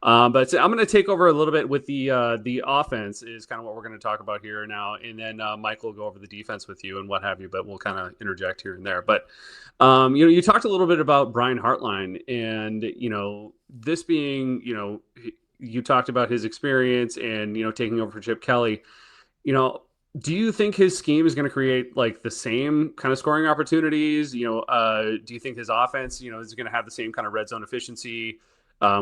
But I'm going to take over a little bit with the offense is kind of what we're going to talk about here now, and then Mike will go over the defense with you and what have you. But we'll kind of interject here and there. But you talked a little bit about Brian Hartline, and this being you talked about his experience and taking over for Chip Kelly. You know, do you think his scheme is going to create like the same kind of scoring opportunities? Do you think his offense, is going to have the same kind of red zone efficiency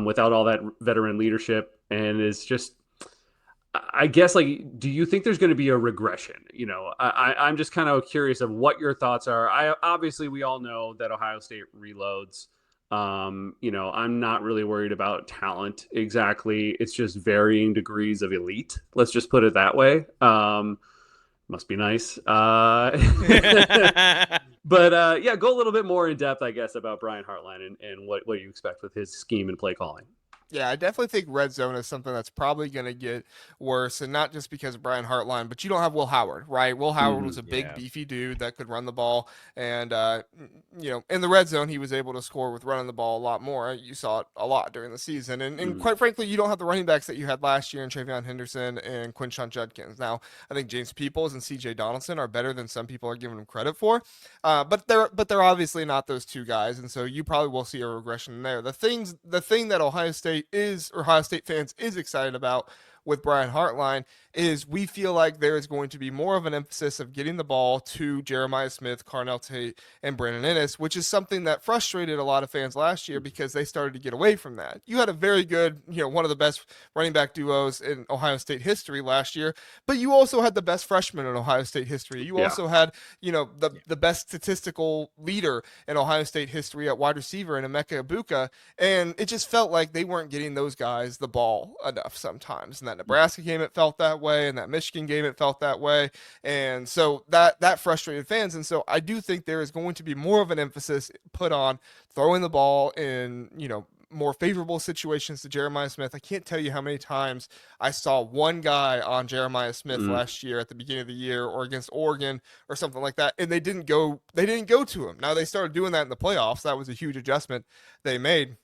without all that veteran leadership? And it's just, I guess, like, do you think there's going to be a regression? I'm just kind of curious of what your thoughts are. Obviously we all know that Ohio State reloads. I'm not really worried about talent exactly. It's just varying degrees of elite. Let's just put it that way. Must be nice. But yeah, go a little bit more in depth, I guess, about Brian Hartline and what you expect with his scheme and play calling. Yeah, I definitely think red zone is something that's probably going to get worse, and not just because of Brian Hartline, but you don't have Will Howard, right? Will Howard was a big, Yeah. beefy dude that could run the ball, and in the red zone, he was able to score with running the ball a lot more. You saw it a lot during the season, and Mhm. quite frankly, you don't have the running backs that you had last year in Travion Henderson and Quinshon Judkins. Now, I think James Peoples and C.J. Donaldson are better than some people are giving them credit for, but they're obviously not those two guys, and so you probably will see a regression there. The thing that Ohio State fans is excited about with Brian Hartline is we feel like there is going to be more of an emphasis of getting the ball to Jeremiah Smith, Carnell Tate, and Brandon Ennis, which is something that frustrated a lot of fans last year because they started to get away from that. You had a very good, one of the best running back duos in Ohio State history last year, but you also had the best freshman in Ohio State history. You Yeah. also had, the best statistical leader in Ohio State history at wide receiver in Emeka Ibuka, and it just felt like they weren't getting those guys the ball enough sometimes. And that Mhm. Nebraska game, it felt that way, and that Michigan game, it felt that way, and so that frustrated fans. And so I do think there is going to be more of an emphasis put on throwing the ball in more favorable situations to Jeremiah Smith. I can't tell you how many times I saw one guy on Jeremiah Smith Mhm. last year at the beginning of the year or against Oregon or something like that, and they didn't go to him. Now they started doing that in the playoffs. That was a huge adjustment they made,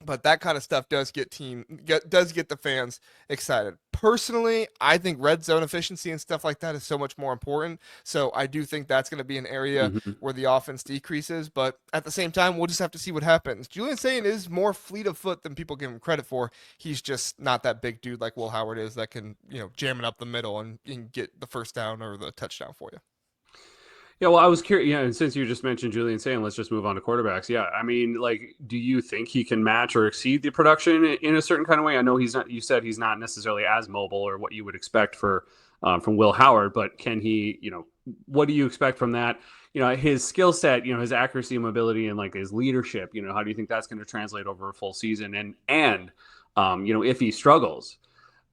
but that kind of stuff does get the fans excited. Personally, I think red zone efficiency and stuff like that is so much more important. So I do think that's going to be an area Mhm. where the offense decreases. But at the same time, we'll just have to see what happens. Julian Sayin is more fleet of foot than people give him credit for. He's just not that big dude like Will Howard is that can jam it up the middle and get the first down or the touchdown for you. Yeah, well, I was curious. Yeah, and since you just mentioned Julian Sand, let's just move on to quarterbacks. Yeah, I mean, like, do you think he can match or exceed the production in a certain kind of way? I know he's not. You said he's not necessarily as mobile or what you would expect from Will Howard, but can he? What do you expect from that? His skill set, his accuracy and mobility, and like his leadership. How do you think that's going to translate over a full season? And if he struggles,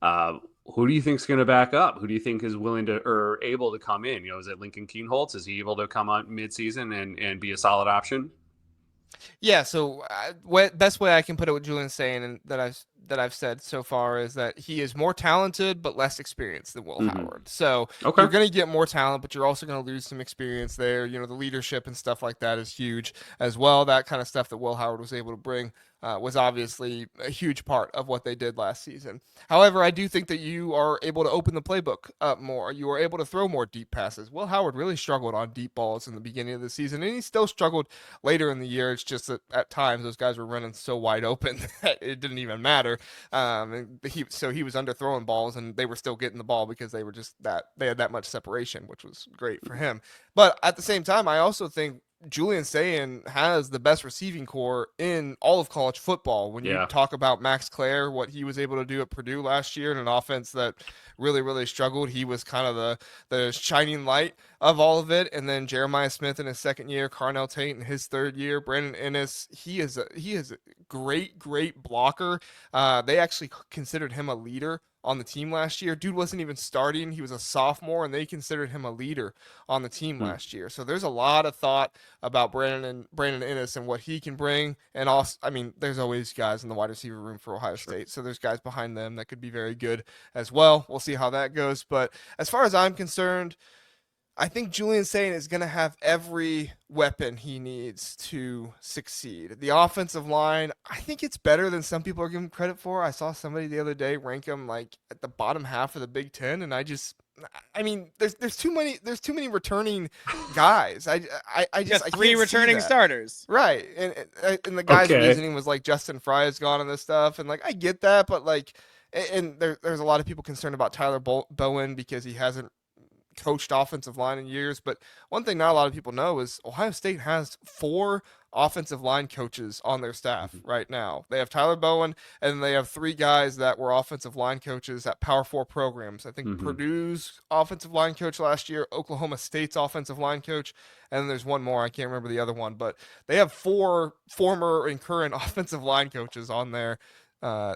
uh, who do you think is going to back up? Who do you think is willing to or able to come in? Is it Lincoln Keenholz? Is he able to come on midseason and be a solid option? Yeah, so best way I can put it with Julian saying and that I've said so far is that he is more talented but less experienced than Will Mm-hmm. Howard. So Okay. you're going to get more talent, but you're also going to lose some experience there. The leadership and stuff like that is huge as well. That kind of stuff that Will Howard was able to bring was obviously a huge part of what they did last season. However, I do think that you are able to open the playbook up more. You are able to throw more deep passes. Will Howard really struggled on deep balls in the beginning of the season, and he still struggled later in the year. It's just that at times those guys were running so wide open that it didn't even matter. He was underthrowing balls, and they were still getting the ball because they had that much separation, which was great for him. But at the same time, I also think Julian Sayin has the best receiving core in all of college football. When you Yeah. talk about Max Clare, what he was able to do at Purdue last year in an offense that really, really struggled, he was kind of the shining light of all of it. And then Jeremiah Smith in his second year, Carnell Tate in his third year, Brandon Ennis, he is a great, great blocker. They actually considered him a leader on the team last year. Dude wasn't even starting. He was a sophomore, and they considered him a leader on the team Hmm. last year. So there's a lot of thought about Brandon Ennis and what he can bring. And also, I mean, there's always guys in the wide receiver room for Ohio Sure. State. So there's guys behind them that could be very good as well. We'll see how that goes. But as far as I'm concerned, I think Julian Saint is going to have every weapon he needs to succeed. The offensive line, I think it's better than some people are giving credit for. I saw somebody the other day rank him like at the bottom half of the Big Ten, and I mean, there's too many returning guys. I He got just I three can't see returning that. starters. Right, and the guy's Okay. reasoning was like Justin Fry is gone and this stuff, and like I get that, but like, and there's a lot of people concerned about Tyler Bowen because he hasn't coached offensive line in years. But one thing not a lot of people know is Ohio State has 4 offensive line coaches on their staff right now. They have Tyler Bowen, and they have 3 guys that were offensive line coaches at Power 4 programs. I think Mm-hmm. Purdue's offensive line coach last year, Oklahoma State's offensive line coach, and then there's one more. I can't remember the other one, but they have 4 former and current offensive line coaches on there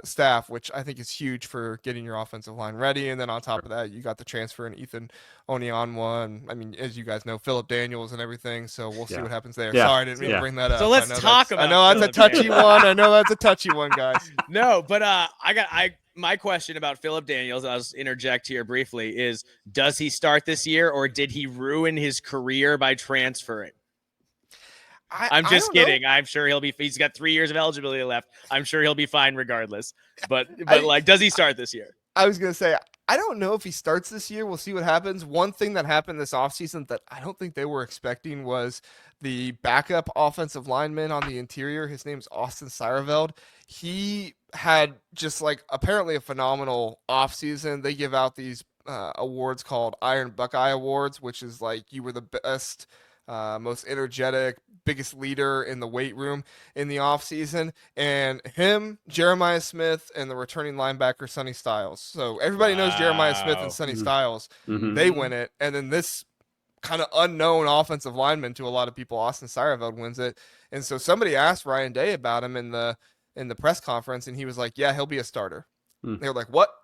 staff, which I think is huge for getting your offensive line ready. And then on top of that, you got the transfer in Ethan Onyeonwa, and I mean, as you guys know, Philip Daniels and everything. So we'll see Yeah. what happens there. Yeah. Sorry, I didn't mean to Yeah. bring that up. So let's talk I about know that's a Phillip touchy Daniels. one. I know that's a touchy one, guys. No, but my question about Phillip Daniels, I'll just interject here briefly, is does he start this year or did he ruin his career by transferring? I'm I just don't know. kidding. I'm sure he's got 3 years of eligibility left. I'm sure he'll be fine regardless. But I- like, does he start this year? I was going to say, I don't know if he starts this year. We'll see what happens. One thing that happened this offseason that I don't think they were expecting was the backup offensive lineman on the interior. His name's Austin Seierveld. He had just like apparently a phenomenal offseason. They give out these awards called Iron Buckeye Awards, which is like you were the best, most energetic, biggest leader in the weight room in the offseason. And him, Jeremiah Smith, and the returning linebacker, Sonny Styles. So everybody knows Jeremiah Smith and Wow. Sonny Mhm. Styles. Mhm. They win it. And then this kind of unknown offensive lineman to a lot of people, Austin Seierveld, wins it. And so somebody asked Ryan Day about him in the press conference, and he was like, "Yeah, he'll be a starter." Hmm. They were like, "What?"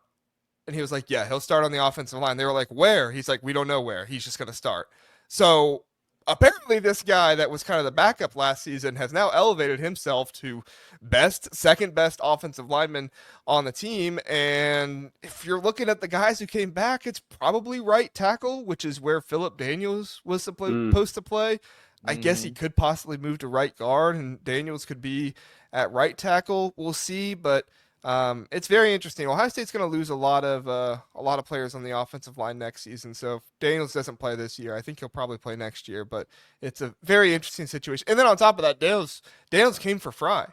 And he was like, "Yeah, he'll start on the offensive line." They were like, "Where?" He's like, "We don't know where. He's just going to start." So apparently, this guy that was kind of the backup last season has now elevated himself to second best offensive lineman on the team. And if you're looking at the guys who came back, it's probably right tackle, which is where Philip Daniels was supposed to play. I guess he could possibly move to right guard, and Daniels could be at right tackle. We'll see, but it's very interesting. Ohio State's going to lose a lot of players on the offensive line next season. So if Daniels doesn't play this year, I think he'll probably play next year. But it's a very interesting situation. And then on top of that, Daniels came for Fry.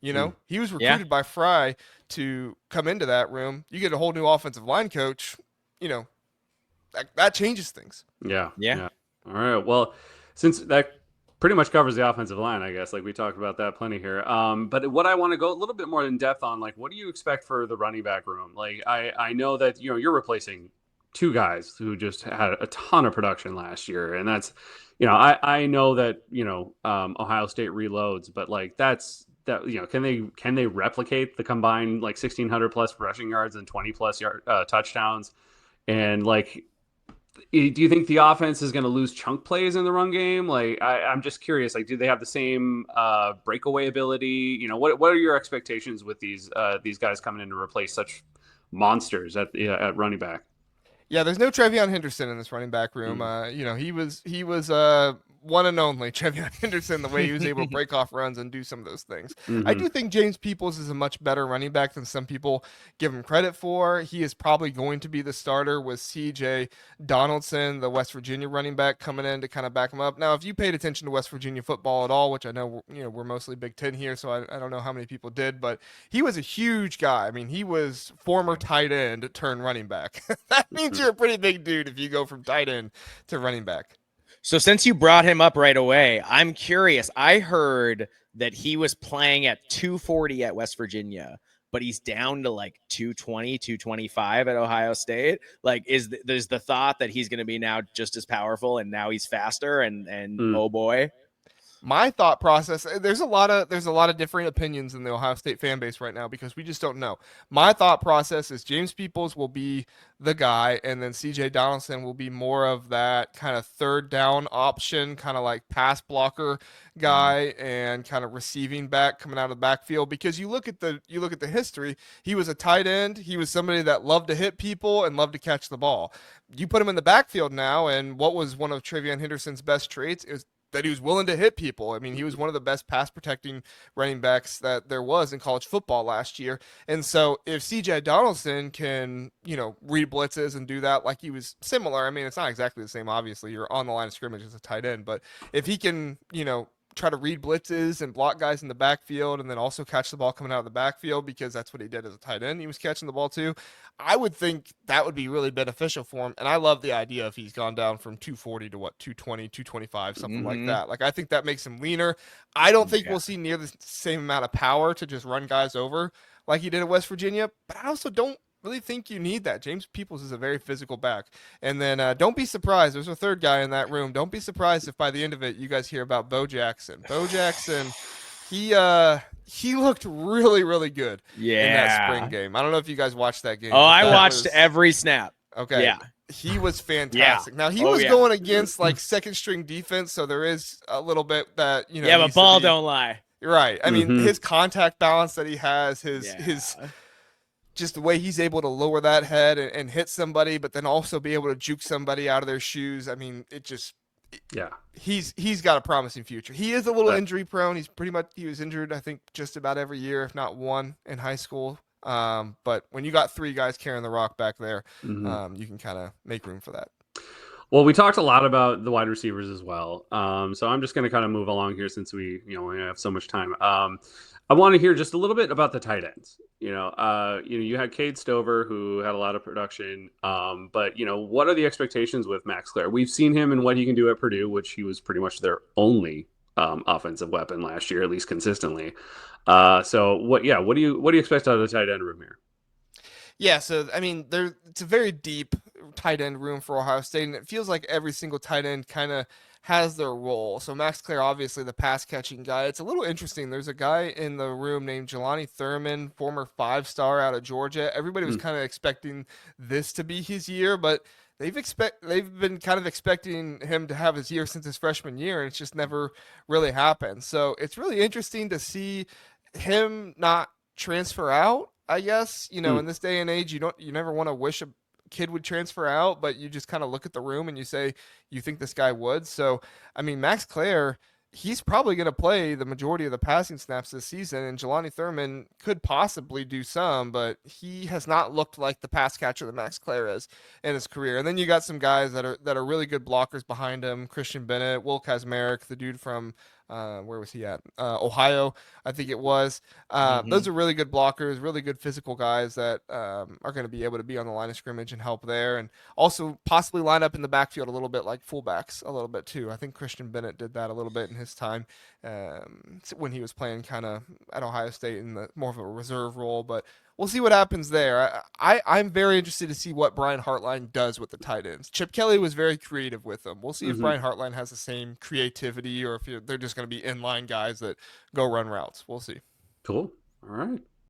You know, he was recruited by Fry to come into that room. You get a whole new offensive line coach. You know, that changes things. Yeah. Yeah. All right. Well, since that pretty much covers the offensive line, I guess, like we talked about that plenty here. But what I want to go a little bit more in depth on, like, what do you expect for the running back room? Like, I know that, you're replacing 2 guys who just had a ton of production last year. And that's, I know that, Ohio State reloads, but like that, can they replicate the combined like 1,600 plus rushing yards and 20 plus touchdowns? And like, do you think the offense is going to lose chunk plays in the run game? Like, I'm just curious. Like, do they have the same breakaway ability? What are your expectations with these guys coming in to replace such monsters at running back? Yeah, there's no Trevion Henderson in this running back room. He was one and only Trevion Henderson, the way he was able to break off runs and do some of those things. I do think James Peoples is a much better running back than some people give him credit for. He is probably going to be the starter with CJ Donaldson, the West Virginia running back, coming in to kind of back him up. Now, if you paid attention to West Virginia football at all, which I know we're mostly Big Ten here, so I don't know how many people did, but he was a huge guy. I mean, he was former tight end turned running back. That means you're a pretty big dude if you go from tight end to running back. So since you brought him up right away, I'm curious. I heard that he was playing at 240 at West Virginia, but he's down to like 220, 225 at Ohio State. Like, there's the thought that he's going to be now just as powerful and now he's faster and oh boy. My thought process, there's a lot of different opinions in the Ohio State fan base right now because we just don't know. My thought process is James Peoples will be the guy, and then CJ Donaldson will be more of that kind of third down option, kind of like pass blocker guy and kind of receiving back coming out of the backfield. Because you look at the history, he was a tight end, he was somebody that loved to hit people and loved to catch the ball. You put him in the backfield now, and what was one of Travion Henderson's best traits is that he was willing to hit people. I mean, he was one of the best pass protecting running backs that there was in college football last year. And so if CJ Donaldson can, read blitzes and do that like he was similar, I mean, it's not exactly the same. Obviously, you're on the line of scrimmage as a tight end, but if he can, try to read blitzes and block guys in the backfield and then also catch the ball coming out of the backfield because that's what he did as a tight end. He was catching the ball too. I would think that would be really beneficial for him. And I love the idea if he's gone down from 240 to 220, 225, something like that. Like, I think that makes him leaner. I don't think we'll see near the same amount of power to just run guys over like he did at West Virginia, but I also don't really think you need that. James Peoples is a very physical back. And then don't be surprised. There's a third guy in that room. Don't be surprised if by the end of it you guys hear about Bo Jackson. Bo Jackson, he looked really, really good in that spring game. I don't know if you guys watched that game. Oh, I watched every snap. Okay. Yeah. He was fantastic. Yeah. Now he was going against like second string defense, so there is a little bit that Yeah, but ball don't lie. Right. I mean, his contact balance that he has, his just the way he's able to lower that head and hit somebody, but then also be able to juke somebody out of their shoes. I mean, he's got a promising future. He is a little injury prone. He was injured, I think, just about every year, if not one in high school. But when you got three guys carrying the rock back there, you can kind of make room for that. Well, we talked a lot about the wide receivers as well. So I'm just going to kind of move along here since we have so much time. I want to hear just a little bit about the tight ends. You had Cade Stover, who had a lot of production. But what are the expectations with Max Clare? We've seen him and what he can do at Purdue, which he was pretty much their only offensive weapon last year, at least consistently. So what do you expect out of the tight end room here? Yeah, so I mean, it's a very deep tight end room for Ohio State, and it feels like every single tight end kind of has their role. So Max Clare, obviously the pass catching guy. It's a little interesting. There's a guy in the room named Jelani Thurman, former 5-star out of Georgia. Everybody was kind of expecting this to be his year, but they've been kind of expecting him to have his year since his freshman year, and it's just never really happened. So it's really interesting to see him not transfer out. I guess, in this day and age, you never want to wish a kid would transfer out, but you just kind of look at the room and you say, you think this guy would. So, I mean, Max Clare, he's probably going to play the majority of the passing snaps this season, and Jelani Thurman could possibly do some, but he has not looked like the pass catcher that Max Clare is in his career. And then you got some guys that are really good blockers behind him: Christian Bennett, Will Kazmarek, the dude from where was he at? Ohio, I think it was. Those are really good blockers, really good physical guys that are going to be able to be on the line of scrimmage and help there, and also possibly line up in the backfield a little bit like fullbacks a little bit too. I think Christian Bennett did that a little bit in his time when he was playing kind of at Ohio State in the more of a reserve role, but we'll see what happens there. I'm very interested to see what Brian Hartline does with the tight ends. Chip Kelly was very creative with them. We'll see if Brian Hartline has the same creativity or if they're just going to be inline guys that go run routes. We'll see. Cool. All right.